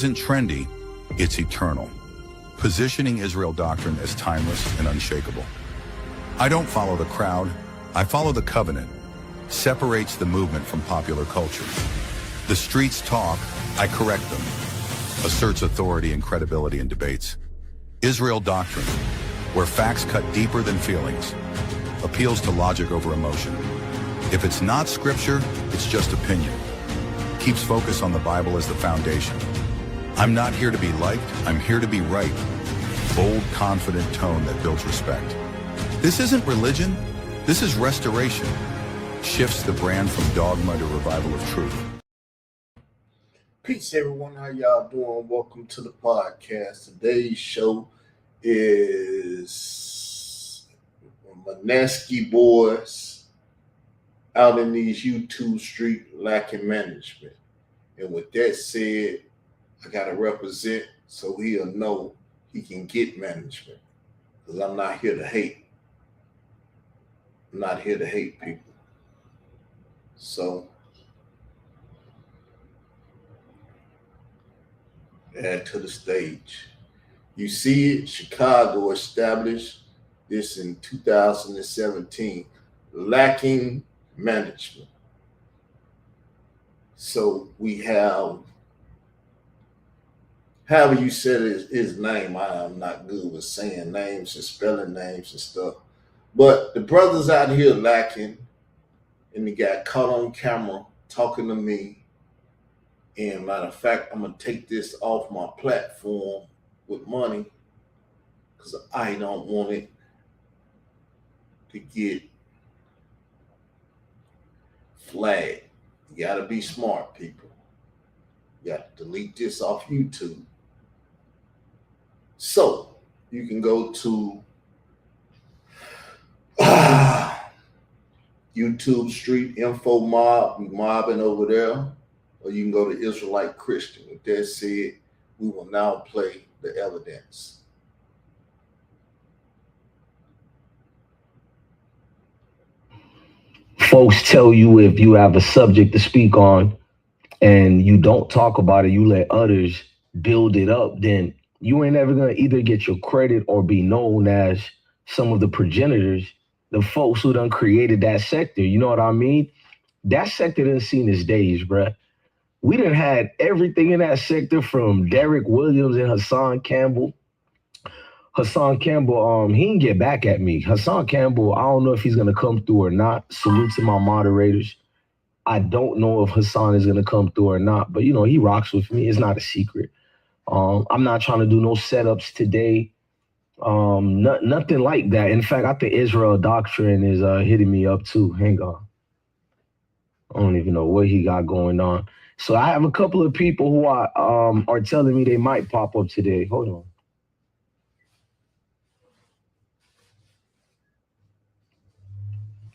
isn't trendy, it's eternal, positioning Israel doctrine as timeless and unshakable. I don't follow the crowd, I follow the covenant. Separates the movement from popular culture. The streets talk, I correct them. Asserts authority and credibility in debates. Israel doctrine, where facts cut deeper than feelings. Appeals to logic over emotion. If it's not scripture, it's just opinion. Keeps focus on the Bible as the foundation. I'm not here to be liked, I'm here to be right. Bold, confident tone that builds respect. This isn't religion, this is restoration. Shifts the brand from dogma to revival of truth. Peace, everyone. How y'all doing? Welcome to the podcast. Today's show is Manesky boys out in these YouTube streets lacking management. And with that said, I got to represent so he'll know he can get management. Because I'm not here to hate. I'm not here to hate people. So, add to the stage. You see it, Chicago established this in 2017, lacking management. So we have, however you said his name, I am not good with saying names and spelling names and stuff. But the brothers out here lacking, and he got caught on camera talking to me. And matter of fact, I'm going to take this off my platform with money because I don't want it to get flagged. You got to be smart, people. You got to delete this off YouTube. So you can go to YouTube Street Info Mob, mobbing over there. Or you can go to Israelite Christian. With that said, we will now play the evidence. Folks tell you if you have a subject to speak on and you don't talk about it, you let others build it up, then you ain't ever going to either get your credit or be known as some of the progenitors, the folks who done created that sector. You know what I mean? That sector done seen its days, bruh. We done had everything in that sector from Derek Williams and Hassan Campbell. Hassan Campbell, he didn't get back at me. Hassan Campbell, I don't know if he's going to come through or not. Salute to my moderators. I don't know if Hassan is going to come through or not, but, you know, he rocks with me. It's not a secret. I'm not trying to do no setups today. Nothing like that. In fact, I think Israel Doctrine is hitting me up too. Hang on. I don't even know what he got going on. So I have a couple of people who are telling me they might pop up today. Hold on.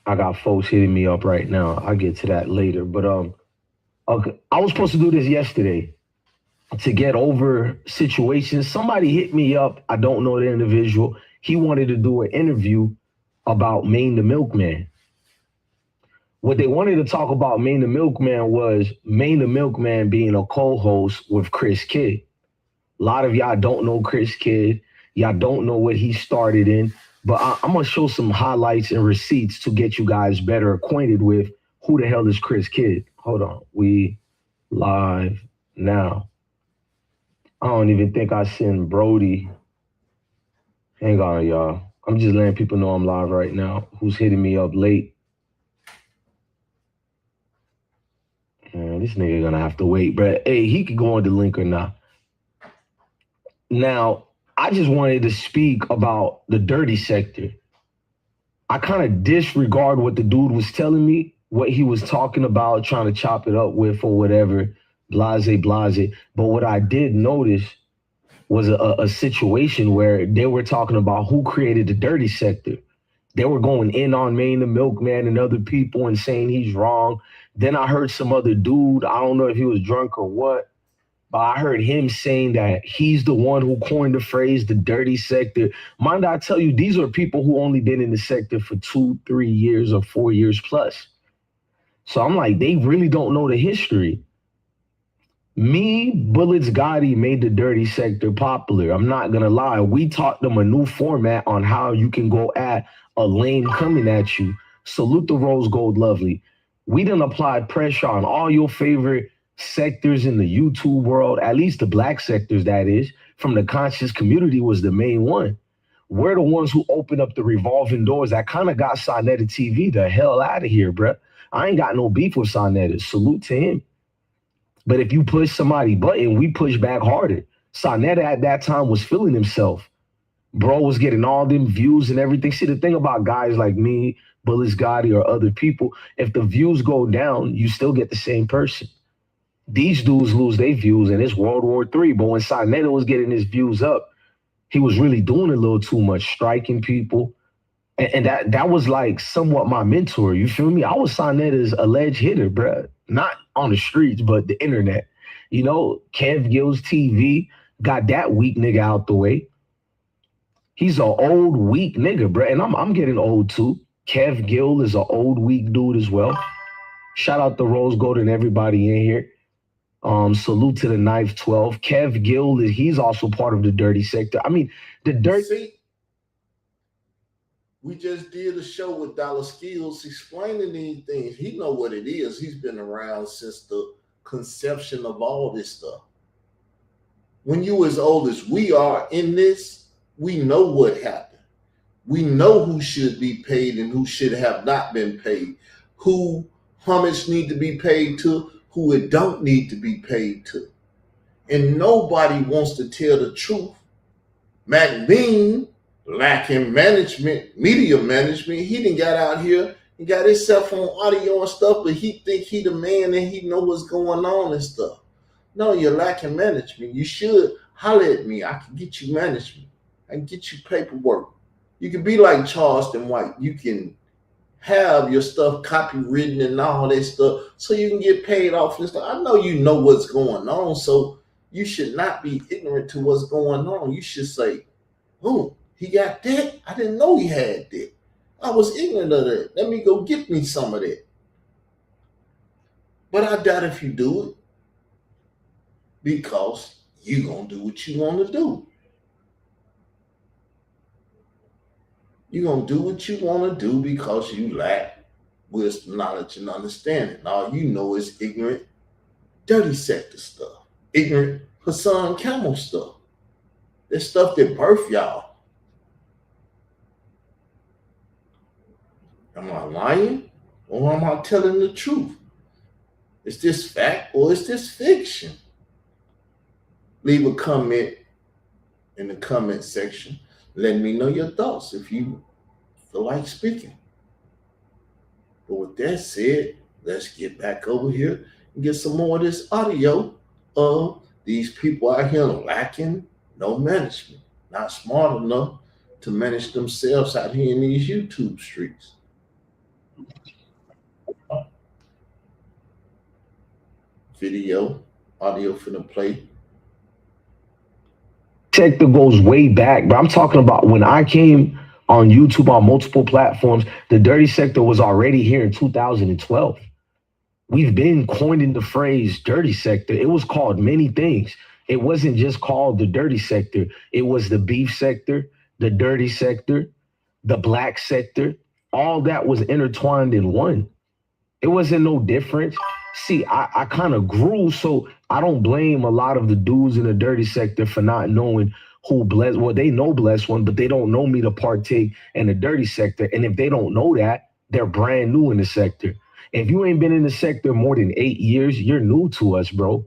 I got folks hitting me up right now. I'll get to that later. But okay. I was supposed to do this yesterday to get over situations. Somebody hit me up. I don't know the individual. He wanted to do an interview about Maine the Milkman. What they wanted to talk about Maine the Milkman was Maine the Milkman being a co-host with Chris Kidd. A lot of y'all don't know Chris Kidd. Y'all don't know what he started in. But I'm going to show some highlights and receipts to get you guys better acquainted with who the hell is Chris Kidd. Hold on. We live now. I don't even think I sent Brody. Hang on, y'all. I'm just letting people know I'm live right now. Who's hitting me up late? Man, this nigga gonna have to wait, but hey, he could go on the link or not. Now, I just wanted to speak about the dirty sector. I kind of disregard what the dude was telling me, what he was talking about, trying to chop it up with or whatever, blase. But what I did notice was a situation where they were talking about who created the dirty sector. They were going in on Maine the Milkman and other people and saying he's wrong. Then I heard some other dude, I don't know if he was drunk or what, but I heard him saying that he's the one who coined the phrase, the dirty sector. Mind I tell you, these are people who only been in the sector for 2, 3 years or 4 years plus. So I'm like, they really don't know the history. Me, Bullets Gotti made the dirty sector popular. I'm not gonna lie. We taught them a new format on how you can go at a lane coming at you. Salute the Rose Gold Lovely. We done applied pressure on all your favorite sectors in the YouTube world, at least the black sectors, that is. From the conscious community was the main one. We're the ones who opened up the revolving doors that kind of got Sonetta TV the hell out of here, bruh. I ain't got no beef with Sonetta. Salute to him. But if you push somebody button, we push back harder. Sonetta at that time was feeling himself. Bro was getting all them views and everything. See, the thing about guys like me, Bullets Gotti, or other people, if the views go down, you still get the same person. These dudes lose their views, and it's World War III. But when Sonetta was getting his views up, he was really doing a little too much, striking people. And that was like somewhat my mentor. You feel me? I was Sonetta's alleged hitter, bruh. Not on the streets, but the internet. You know, Kev Gill's TV got that weak nigga out the way. He's an old, weak nigga, bruh. And I'm getting old too. Kev Gill is an old, weak dude as well. Shout out to Rose Gold and everybody in here. Salute to the Knife 12. Kev Gill, he's also part of the dirty sector. I mean, the dirty. See, we just did a show with Dollar Skills explaining these things. He know what it is. He's been around since the conception of all this stuff. When you as old as we are in this, we know what happened. We know who should be paid and who should have not been paid, who homage need to be paid to, who it don't need to be paid to. And nobody wants to tell the truth. Mac Bean, lacking management, media management, he done got out here and got himself on audio and stuff, but he think he the man and he know what's going on and stuff. No, you're lacking management. You should holler at me. I can get you management. I can get you paperwork. You can be like Charleston White. You can have your stuff copywritten and all that stuff so you can get paid off and stuff. I know you know what's going on, so you should not be ignorant to what's going on. You should say, oh, he got that? I didn't know he had that. I was ignorant of that. Let me go get me some of that. But I doubt if you do it because you're going to do what you want to do. You're going to do what you want to do because you lack wisdom, knowledge, and understanding. All you know is ignorant, dirty sector stuff. Ignorant Hassan Camel stuff. That stuff that birthed y'all. Am I lying or am I telling the truth? Is this fact or is this fiction? Leave a comment in the comment section. Let me know your thoughts if you feel like speaking. But with that said, let's get back over here and get some more of this audio of these people out here lacking no management, not smart enough to manage themselves out here in these YouTube streets. Video, audio finna play. Sector goes way back, but I'm talking about when I came on YouTube on multiple platforms, the dirty sector was already here in 2012. We've been coining the phrase dirty sector. It was called many things. It wasn't just called the dirty sector. It was the beef sector, the dirty sector, the black sector. All that was intertwined in one. It wasn't no different. See, I kind of grew, so I don't blame a lot of the dudes in the dirty sector for not knowing who Bless. Well, they know Bless One, but they don't know me to partake in the dirty sector. And if they don't know that, they're brand new in the sector. If you ain't been in the sector more than 8 years, you're new to us, bro.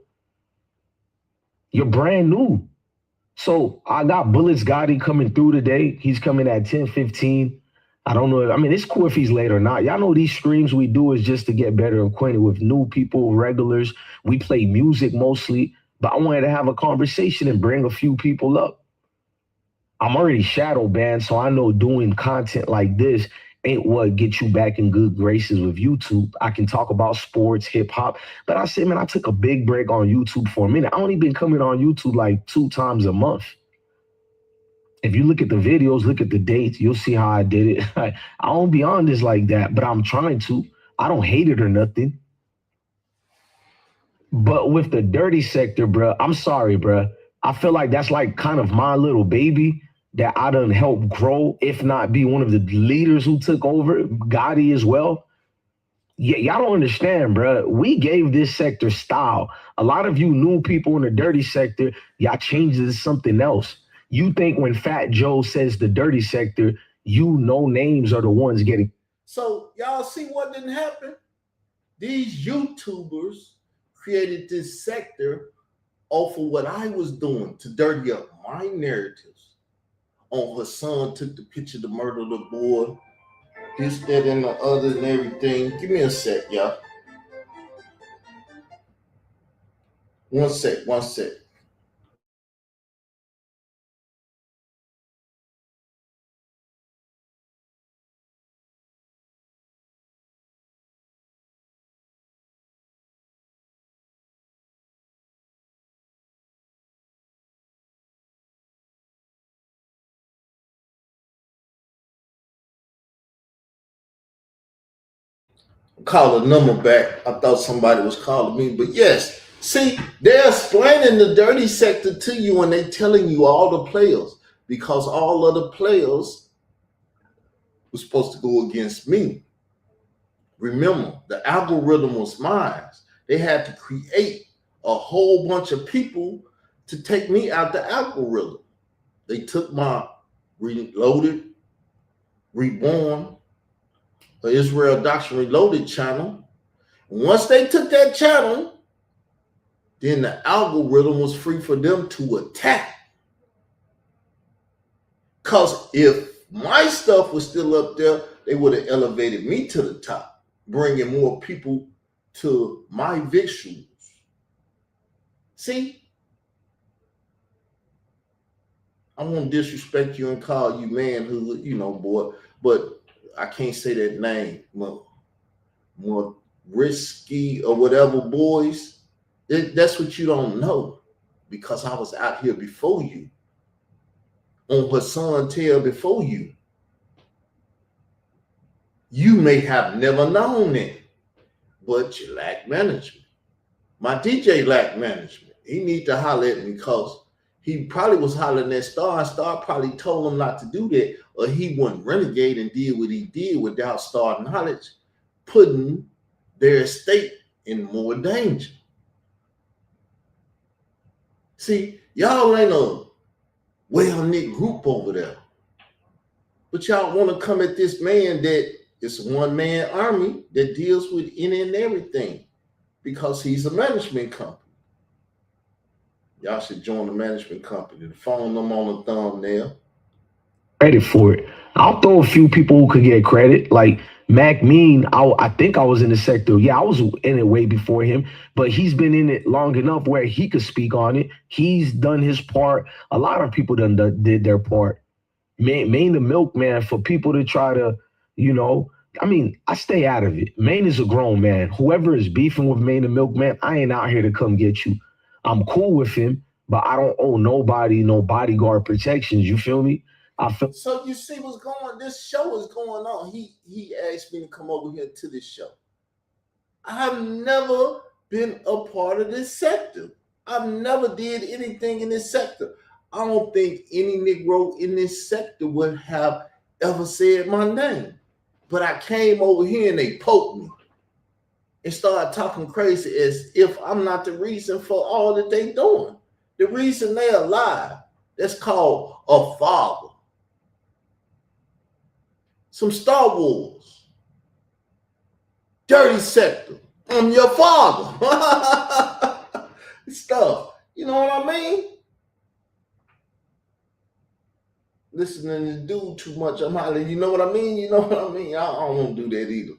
You're brand new. So I got Bullets Gotti coming through today. He's coming at 10:15. I don't know. I mean, it's cool if he's late or not. Y'all know these streams we do is just to get better acquainted with new people, regulars. We play music mostly, but I wanted to have a conversation and bring a few people up. I'm already shadow banned, so I know doing content like this ain't what gets you back in good graces with YouTube. I can talk about sports, hip hop, but I said, man, I took a big break on YouTube for a minute. I only been coming on YouTube like 2 times a month. If you look at the videos, look at the dates, you'll see how I did it. I don't be on this like that, but I'm trying to. I don't hate it or nothing. But with the dirty sector, bruh, I'm sorry, bruh. I feel like that's like kind of my little baby that I done helped grow, if not be one of the leaders who took over, Gotti as well. Yeah, y'all don't understand, bruh. We gave this sector style. A lot of you new people in the dirty sector, y'all changed it to something else. You think when Fat Joe says the dirty sector, you know names are the ones getting. So y'all see what didn't happen? These YouTubers created this sector off of what I was doing to dirty up my narratives. On Hassan took the picture to murder the boy, this, that, and the other, and everything. Give me a sec, y'all. One sec. Call a number back. I thought somebody was calling me, but yes. See, they're explaining the dirty sector to you and they're telling you all the players because all of the players were supposed to go against me. Remember, the algorithm was mine. They had to create a whole bunch of people to take me out the algorithm. They took my Reloaded, Reborn, the Israel Doctrine Reloaded channel. Once they took that channel, then the algorithm was free for them to attack. Because if my stuff was still up there, they would have elevated me to the top, bringing more people to my visuals. See? I won't disrespect you and call you manhood, boy, but I can't say that name. More risky or whatever, boys. That's what you don't know because I was out here before you. On Hassan Tell before you. You may have never known it, but you lack management. My DJ lacked management. He need to holler at me because he probably was hollering at Star, and Star probably told him not to do that, or he wouldn't renegade and did what he did without Star knowledge, putting their estate in more danger. See, y'all ain't a well-knit group over there. But y'all want to come at this man that is a one-man army that deals with any and everything because he's a management company. Y'all should join the management company. The phone number on the thumbnail. Credit for it. I'll throw a few people who could get credit. Like Mac Mean, I think I was in the sector. Yeah, I was in it way before him, but he's been in it long enough where he could speak on it. He's done his part. A lot of people did their part. Maine the Milkman, for people to try to, I stay out of it. Maine is a grown man. Whoever is beefing with Maine the Milkman, I ain't out here to come get you. I'm cool with him, but I don't owe nobody no bodyguard protections. You feel me? So you see what's going on? This show is going on. He asked me to come over here to this show. I've never been a part of this sector. I've never did anything in this sector. I don't think any Negro in this sector would have ever said my name. But I came over here and they poked me and started talking crazy as if I'm not the reason for all that they doing. The reason they alive, that's called a father. Some Star Wars. Dirty sector. I'm your father. Stuff. You know what I mean? Listening to dude too much, I'm hollering, you know what I mean? You know what I mean? I don't want to do that either.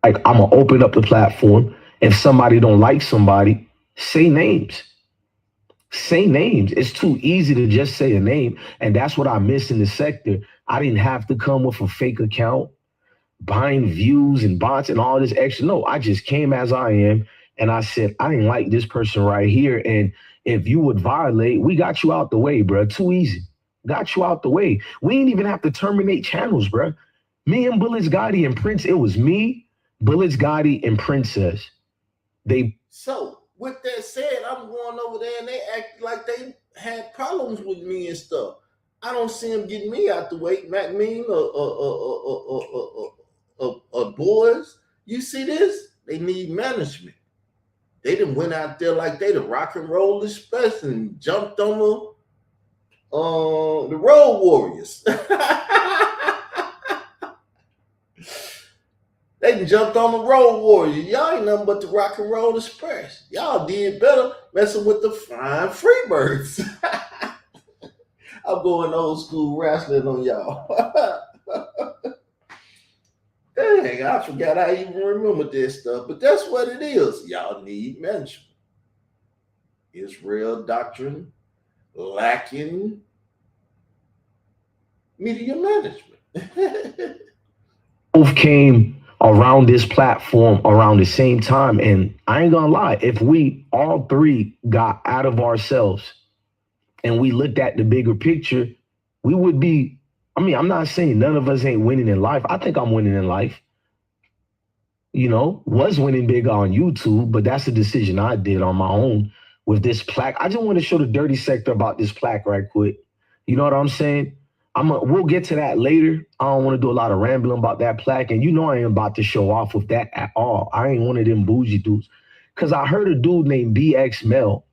Like, I'm going to open up the platform. If somebody don't like somebody, say names. Say names. It's too easy to just say a name. And that's what I miss in the sector. I didn't have to come with a fake account, buying views and bots and all this extra. No, I just came as I am. And I said, I didn't like this person right here. And if you would violate, we got you out the way, bro. Too easy. Got you out the way. We didn't even have to terminate channels, bro. Me and Bullets Gotti and Prince, it was me, Bullets Gotti, and Princess. So with that said, I'm going over there and they act like they had problems with me and stuff. I don't see them getting me out the way. Mac Mean or boys. You see this? They need management. They done went out there like they the Rock and Roll Express and jumped on the Road Warriors. They done jumped on the Road Warriors. Y'all ain't nothing but the Rock and Roll Express. Y'all did better messing with the Flying Freebirds. I'm going old school wrestling on y'all. Dang, I forgot I even remember this stuff, but that's what it is. Y'all need management. Israel doctrine lacking media management. Both came around this platform around the same time, and I ain't gonna lie, if we all three got out of ourselves and we looked at the bigger picture, we would be, I mean, I'm not saying none of us ain't winning in life. I think I'm winning in life. You know, was winning big on YouTube, but that's a decision I did on my own with this plaque. I just want to show the dirty sector about this plaque right quick. You know what I'm saying? We'll get to that later. I don't want to do a lot of rambling about that plaque. And you know I ain't about to show off with that at all. I ain't one of them bougie dudes. Because I heard a dude named BX Mel.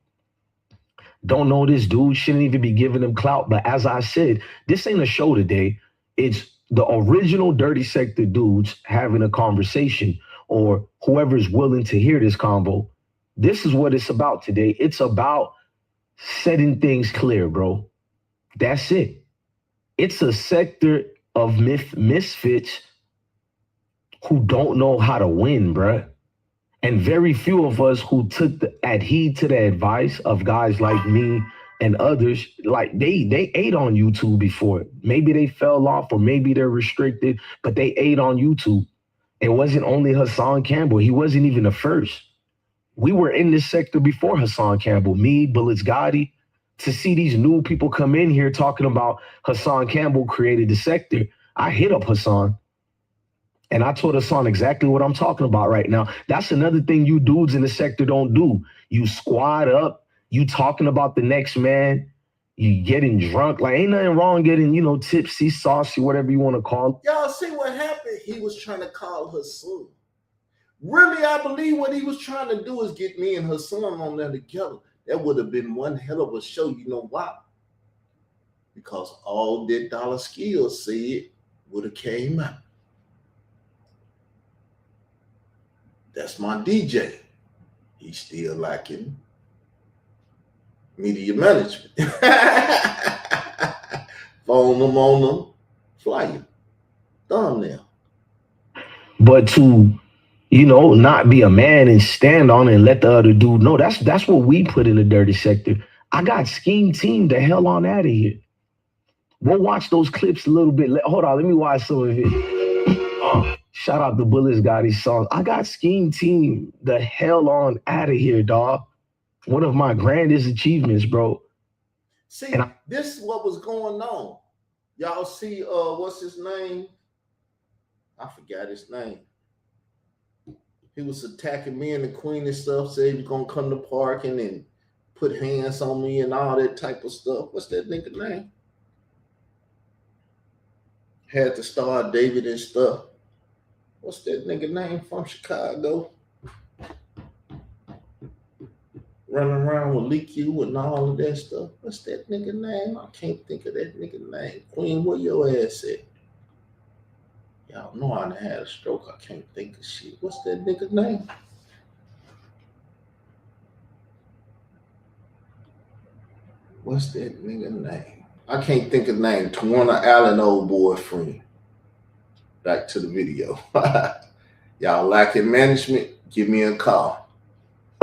Don't know this dude, shouldn't even be giving him clout. But as I said, this ain't a show today. It's the original Dirty Sector dudes having a conversation, or whoever's willing to hear this convo. This is what it's about today. It's about setting things clear, bro. That's it. It's a sector of misfits who don't know how to win, bruh. And very few of us who adhered to the advice of guys like me and others, like they ate on YouTube before. Maybe they fell off or maybe they're restricted, but they ate on YouTube. It wasn't only Hassan Campbell. He wasn't even the first. We were in this sector before Hassan Campbell, me, Bullets Gotti. To see these new people come in here talking about Hassan Campbell created the sector, I hit up Hassan. And I told Hassan exactly what I'm talking about right now. That's another thing you dudes in the sector don't do. You squad up, you talking about the next man, you getting drunk. Like, ain't nothing wrong getting, tipsy, saucy, whatever you want to call it. Y'all see what happened? He was trying to call Hassan. Really, I believe what he was trying to do is get me and Hassan on there together. That would have been one hell of a show. You know why? Because all that Dollar Skills said would have came out. That's my DJ. He's still lacking media management. Phone them on them, flyer, thumbnail. But to, not be a man and stand on it and let the other dude know, that's what we put in the dirty sector. I got Scheme Team the hell on out of here. We'll watch those clips a little bit. Hold on, let me watch some of it. Shout out to Bullets Gotti songs. I got Scheme Team the hell on out of here, dog. One of my grandest achievements, bro. See, this is what was going on. Y'all see, what's his name? I forgot his name. He was attacking me and the Queen and stuff, said he was going to come to parking and put hands on me and all that type of stuff. What's that nigga name? Had to star David and stuff. What's that nigga name from Chicago? Running around with Leak You and all of that stuff. What's that nigga name? I can't think of that nigga name. Queen, where your ass at? Y'all know I done had a stroke. I can't think of shit. What's that nigga name? What's that nigga name? I can't think of the name. Tawana Allen, old boyfriend. Back to the video. Y'all lacking management? Give me a call.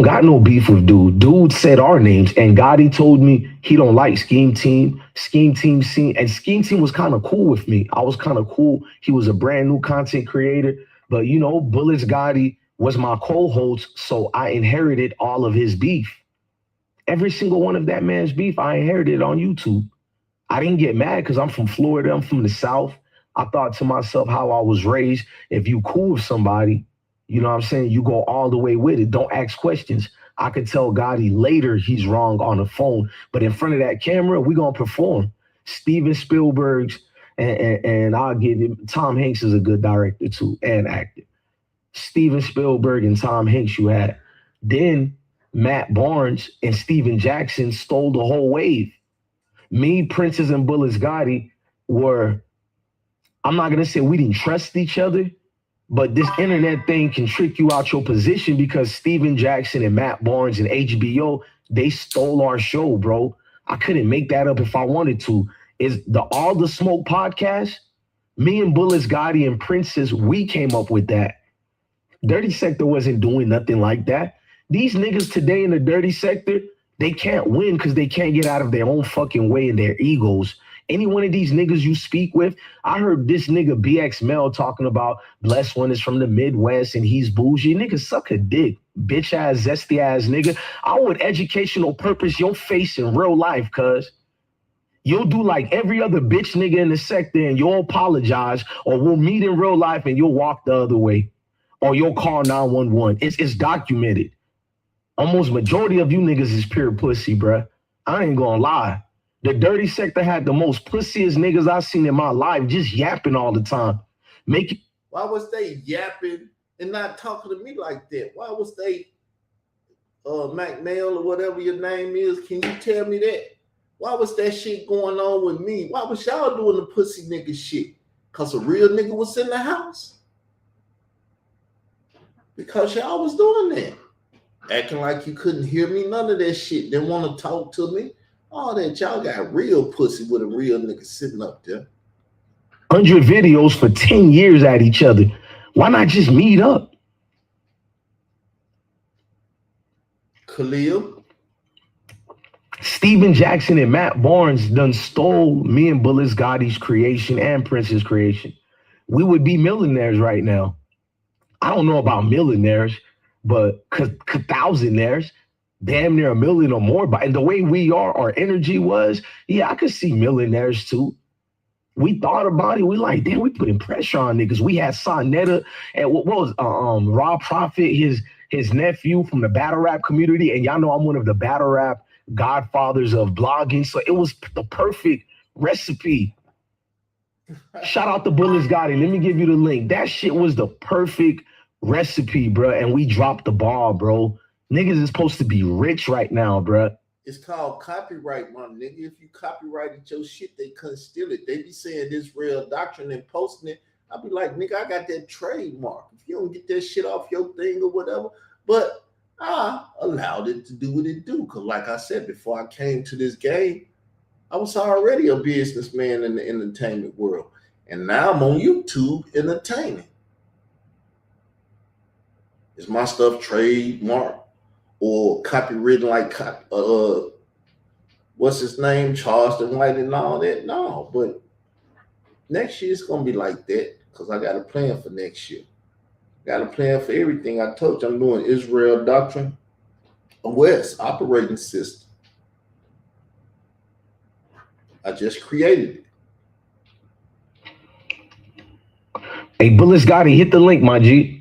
Got no beef with dude. Dude said our names, and Gotti told me he don't like Scheme Team. Scheme Team seen, and Scheme Team was kind of cool with me. I was kind of cool. He was a brand new content creator, but Bullets Gotti was my co-host, so I inherited all of his beef. Every single one of that man's beef, I inherited on YouTube. I didn't get mad because I'm from Florida. I'm from the South. I thought to myself how I was raised. If you cool with somebody, you know what I'm saying, you go all the way with it. Don't ask questions. I could tell Gotti later he's wrong on the phone, but in front of that camera, we gonna perform. Steven Spielberg's and I'll give you Tom Hanks is a good director too and actor. Steven Spielberg and Tom Hanks you had. Then Matt Barnes and Steven Jackson stole the whole wave. Me, Princess, and Bullets Gotti were, I'm not going to say we didn't trust each other, but this internet thing can trick you out your position because Steven Jackson and Matt Barnes and HBO, they stole our show, bro. I couldn't make that up if I wanted to. Is the All the Smoke podcast? Me and Bullets Gotti and Princess, we came up with that. Dirty Sector wasn't doing nothing like that. These niggas today in the Dirty Sector, they can't win because they can't get out of their own fucking way and their egos. Any one of these niggas you speak with, I heard this nigga BX Mel talking about Bless One is from the Midwest and he's bougie. Nigga, suck a dick, bitch ass, zesty ass nigga. I want educational purpose your face in real life, cuz. You'll do like every other bitch nigga in the sector and you'll apologize, or we'll meet in real life and you'll walk the other way, or you'll call 911. It's documented. Almost majority of you niggas is pure pussy, bruh. I ain't gonna lie. The Dirty Sector had the most pussiest niggas I've seen in my life, just yapping all the time. Why was they yapping and not talking to me like that? Why was they McNail or whatever your name is? Can you tell me that? Why was that shit going on with me? Why was y'all doing the pussy nigga shit? Because a real nigga was in the house? Because y'all was doing that. Acting like you couldn't hear me. None of that shit. Didn't want to talk to me. All that. Y'all got real pussy with a real nigga sitting up there. 100 videos for 10 years at each other. Why not just meet up? Khalil. Steven Jackson and Matt Barnes done stole me and Bullets Gotti's creation and Prince's creation. We would be millionaires right now. I don't know about millionaires, but thousandaires, damn near a million or more. But and the way we are, our energy was, yeah, I could see millionaires too. We thought about it. We like, damn, we putting pressure on niggas. We had Sonetta and what was Rob Prophet, his nephew from the battle rap community. And y'all know I'm one of the battle rap godfathers of blogging. So it was the perfect recipe. Shout out to Bullets Gotti. Let me give you the link. That shit was the perfect recipe, bro. And we dropped the ball, bro. Niggas is supposed to be rich right now, bro. It's called copyright, my nigga. If you copyrighted your shit, they couldn't steal it. They be saying this real doctrine and posting it. I'll be like, nigga, I got that trademark. If you don't get that shit off your thing or whatever, but I allowed it to do what it do. Because like I said, before I came to this game, I was already a businessman in the entertainment world. And now I'm on YouTube entertaining. Is my stuff trademarked or copywritten like what's his name, Charleston White and all that? No, but next year it's gonna be like that because I got a plan for next year. Got a plan for everything. I told you I'm doing Israel Doctrine, a West operating system. I just created it. Hey, Bullets Gotti, hit the link, my G.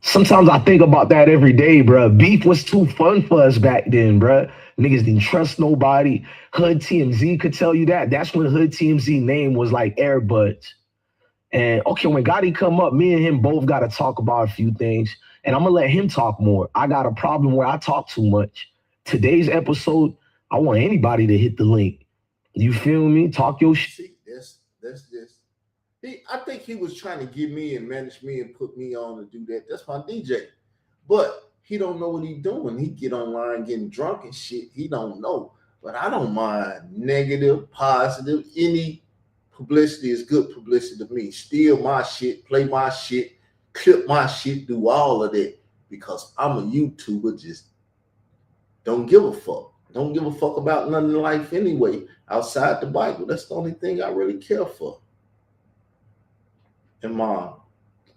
Sometimes I think about that every day, bro. Beef was too fun for us back then, bro. Niggas didn't trust nobody. Hood TMZ could tell you that. That's when Hood TMZ name was like Airbuds. And okay, when Gotti come up, me and him both got to talk about a few things. And I'm going to let him talk more. I got a problem where I talk too much. Today's episode, I want anybody to hit the link. You feel me? Talk your shit. See, that's just. I think he was trying to get me and manage me and put me on to do that. That's my DJ. But he don't know what he doing. He get online getting drunk and shit. He don't know. But I don't mind negative, positive. Any publicity is good publicity to me. Steal my shit, play my shit, clip my shit, do all of that. Because I'm a YouTuber, just don't give a fuck. Don't give a fuck about nothing in life anyway. Outside the Bible. That's the only thing I really care for. And my,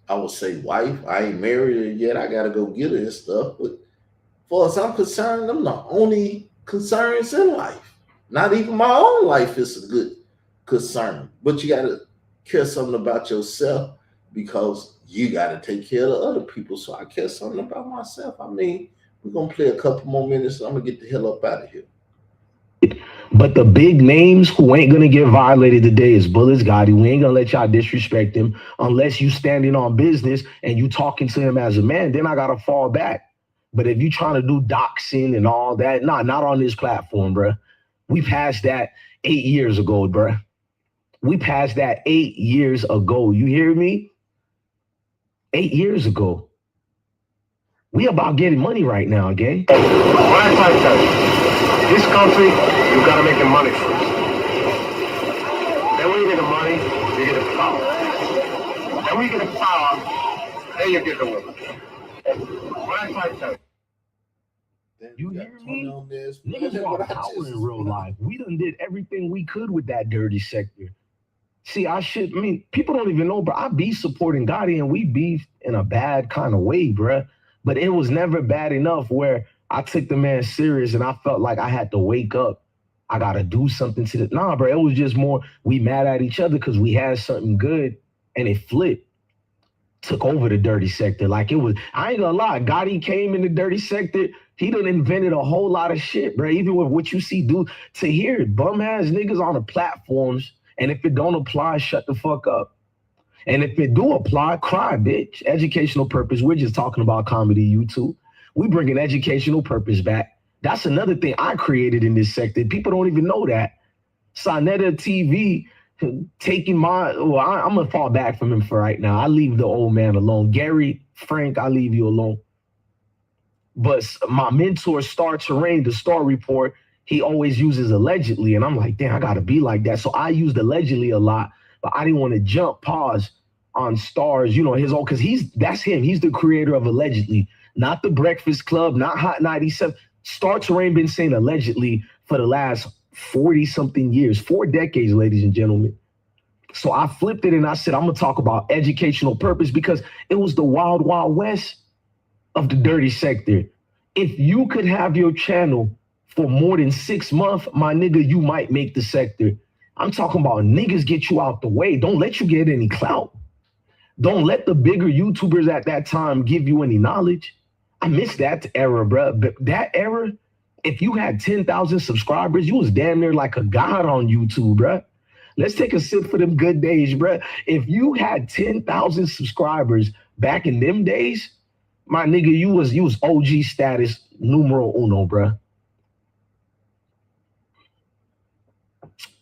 I would say wife, I ain't married her yet. I gotta go get her and stuff. But as far as I'm concerned, I'm the only concerns in life. Not even my own life is a good concern. But you gotta care something about yourself because you gotta take care of the other people. So I care something about myself. I mean, We're gonna play a couple more minutes. I'm gonna get the hell up out of here. But the big names who ain't gonna get violated today is Bullets Gotti. We ain't gonna let y'all disrespect him unless you standing on business and you talking to him as a man. Then I gotta fall back. But if you trying to do doxing and all that, not on this platform, bruh. We passed that 8 years ago, bruh. We passed that 8 years ago. You hear me? 8 years ago. We about getting money right now, gang. What I try to tell you, this country, you gotta make the money first. Then when you get the money, you get the power. Then when you get the power, then you get the woman. What I try to tell you. Then You we got hear Tony me? on this. Niggas Man, want what I power just- in real life. We done did everything we could with that dirty sector. See, people don't even know, bro. I be supporting Gotti and we beef in a bad kind of way, bruh. But it was never bad enough where I took the man serious and I felt like I had to wake up. I got to do something to the... Nah, bro, it was just more we mad at each other because we had something good and it flipped. Took over the dirty sector. Like it was... I ain't gonna lie. Gotti came in the dirty sector. He done invented a whole lot of shit, bro. Even with what you see do to hear bum-ass niggas on the platforms. And if it don't apply, shut the fuck up. And if it do apply, cry, bitch. Educational purpose. We're just talking about comedy, you too. We bring an educational purpose back. That's another thing I created in this sector. People don't even know that. Sonetta TV taking my... Well, I'm going to fall back from him for right now. I leave the old man alone. Gary, Frank, I leave you alone. But my mentor, Star Terrain, the Star Report, he always uses allegedly. And I'm like, damn, I got to be like that. So I used allegedly a lot. But I didn't want to jump pause on Stars, you know, his own, because that's him. He's the creator of allegedly, not the Breakfast Club, not Hot 97. Star Terrain been saying allegedly for the last 40-something years, 4 decades, ladies and gentlemen. So I flipped it and I said, I'm going to talk about educational purpose because it was the wild, wild west of the dirty sector. If you could have your channel for more than 6 months, my nigga, you might make the sector. I'm talking about niggas get you out the way. Don't let you get any clout. Don't let the bigger YouTubers at that time give you any knowledge. I miss that era, bro. But that era, if you had 10,000 subscribers, you was damn near like a god on YouTube, bro. Let's take a sip for them good days, bro. If you had 10,000 subscribers back in them days, my nigga, you was OG status numero uno, bro.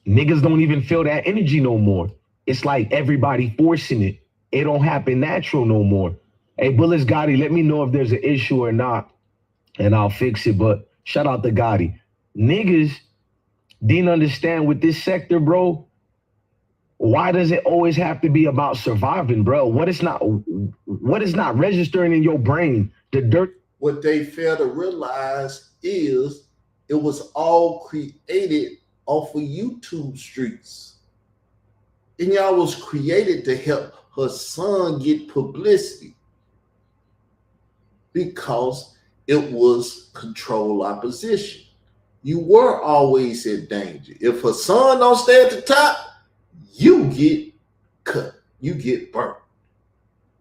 Niggas don't even feel that energy no more. It's like everybody forcing it. It don't happen natural no more. Hey, Bullets Gotti, let me know if there's an issue or not, and I'll fix it. But shout out to Gotti. Niggas didn't understand with this sector, bro. Why does it always have to be about surviving, bro? What is not registering in your brain? The dirt. What they fail to realize is it was all created off of YouTube streets. And y'all was created to help her son get publicity because it was control opposition. You were always in danger. If her son don't stay at the top, you get cut. You get burnt.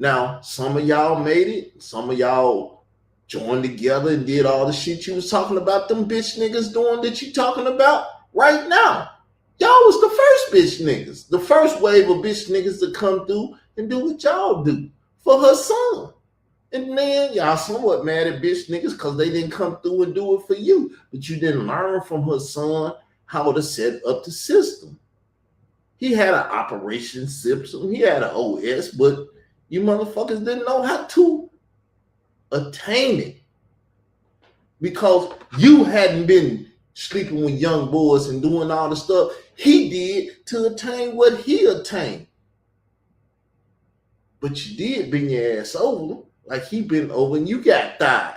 Now, some of y'all made it. Some of y'all joined together and did all the shit you was talking about them bitch niggas doing that you talking about right now. Y'all was the first bitch niggas. The first wave of bitch niggas to come through and do what y'all do for her son. And then y'all somewhat mad at bitch niggas because they didn't come through and do it for you. But you didn't learn from her son how to set up the system. He had an operation system. He had an OS, but you motherfuckers didn't know how to attain it because you hadn't been sleeping with young boys and doing all the stuff he did to attain what he attained. But you did bend your ass over like he been over and you got died.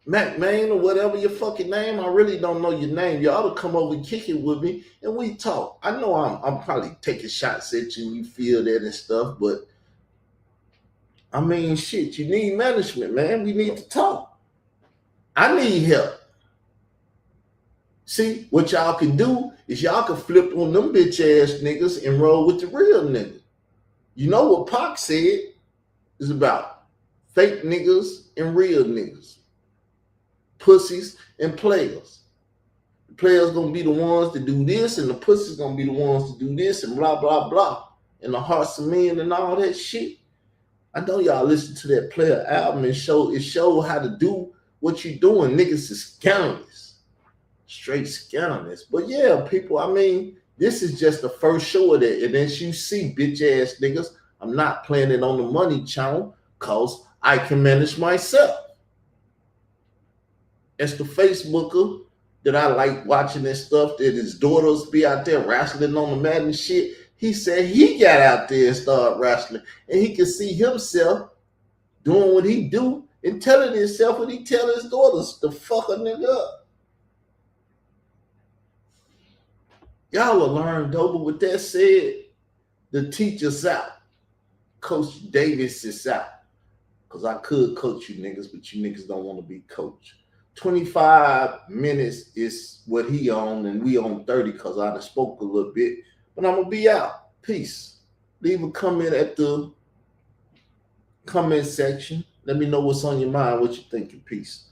Mac Main or whatever your fucking name, I really don't know your name. You ought to come over and kick it with me and we talk. I know I'm probably taking shots at you and you feel that and stuff, but I mean, shit, you need management, man. We need to talk. I need help. See, what y'all can do is y'all can flip on them bitch ass niggas and roll with the real nigga. You know what Pac said is about fake niggas and real niggas, pussies and players. The players gonna be the ones to do this, and the pussies gonna be the ones to do this, and blah blah blah. And the hearts of men and all that shit. I know y'all listen to that Player album and show how to do what you doing. Niggas is scandalous, straight scandalous. But yeah, people, I mean, this is just the first show of that. And as you see, bitch ass niggas, I'm not playing it on the money channel because I can manage myself. As the Facebooker that I like watching that stuff, that his daughters be out there wrestling on the mat and shit. He said he got out there and started wrestling, and he could see himself doing what he do and telling himself what he tell his daughters to fuck a nigga up. Y'all will learn, though, but with that said, the teacher's out. Coach Davis is out. Because I could coach you niggas, but you niggas don't want to be coached. 25 minutes is what he on, and we on 30 because I done spoke a little bit. But I'm going to be out. Peace. Leave a comment at the comment section. Let me know what's on your mind, what you thinking. Peace.